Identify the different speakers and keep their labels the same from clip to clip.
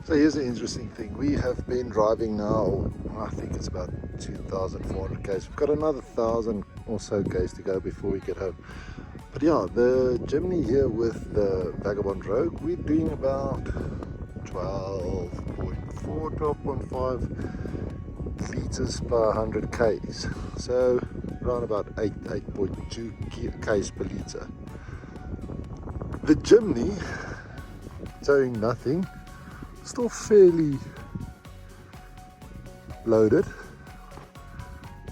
Speaker 1: So here's an interesting thing. We have been driving now, I think it's about 2,400 k's. We've got another 1,000 or so k's to go before we get home. But yeah, the Jimny here with the Vagabond Rogue, we're doing about 12.4, 12.5 liters per 100 k's. So around about 8.2 k's per liter. The Jimny, towing nothing, still fairly loaded.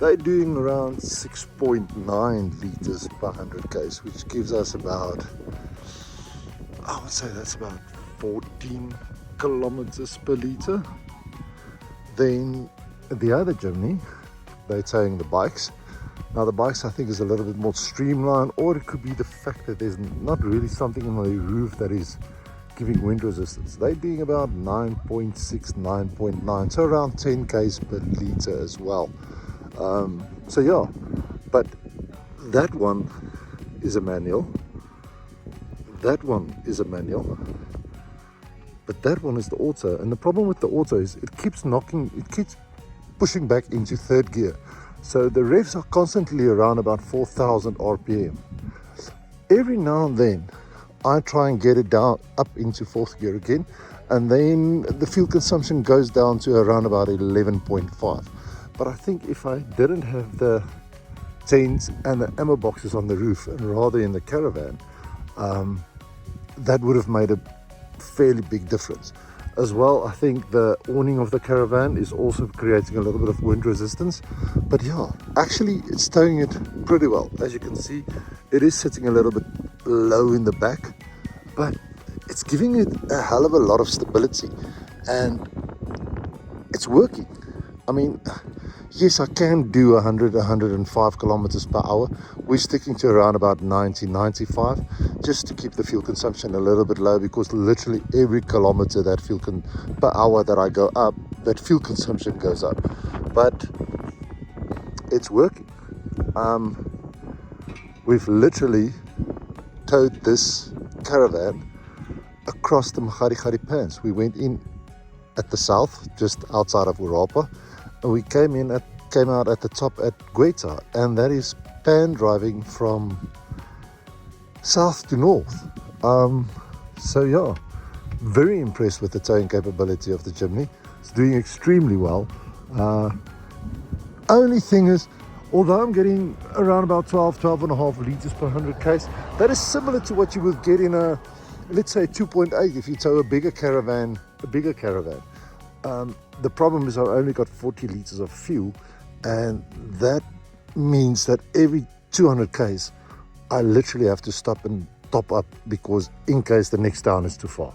Speaker 1: They're doing around 6.9 liters per 100 k's, which gives us about, I would say that's about 14 kilometers per liter. Then the other Jimny, they're towing the bikes. Now the bikes I think is a little bit more streamlined, or it could be the fact that there's not really something in the roof that is giving wind resistance. They're doing about 9.6, 9.9, so around 10 k's per liter as well. So yeah, but that one is a manual, that one is a manual, but that one is the auto. And the problem with the auto is it keeps pushing back into third gear, so the revs are constantly around about 4,000 rpm. Every now and then I try and get it down up into fourth gear again, and then the fuel consumption goes down to around about 11.5. But I think if I didn't have the tents and the ammo boxes on the roof and rather in the caravan, that would have made a fairly big difference. As well, I think the awning of the caravan is also creating a little bit of wind resistance. But yeah, actually it's towing it pretty well. As you can see, it is sitting a little bit low in the back, but it's giving it a hell of a lot of stability and it's working. I mean, yes, I can do 105 kilometers per hour. We're sticking to around about 90, 95, just to keep the fuel consumption a little bit low, because literally every kilometer that per hour that I go up, that fuel consumption goes up. But it's working. We've literally towed this caravan across the Magadi Pans. We went in at the south, just outside of Europa, and we came out at the top at Gueta, and that is pan driving from south to north. So yeah, very impressed with the towing capability of the Jimny. It's doing extremely well. Only thing is, although I'm getting around about 12.5 liters per 100 k's, that is similar to what you would get in a, let's say 2.8 if you tow a bigger caravan. The problem is I've only got 40 liters of fuel, and that means that every 200 k's I literally have to stop and top up, because in case the next town is too far.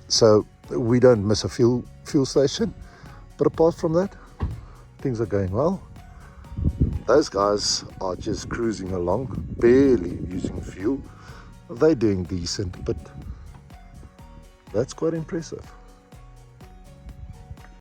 Speaker 1: So we don't miss a fuel station, but apart from that, things are going well. Those guys are just cruising along, barely using fuel. They're doing decent, but that's quite impressive.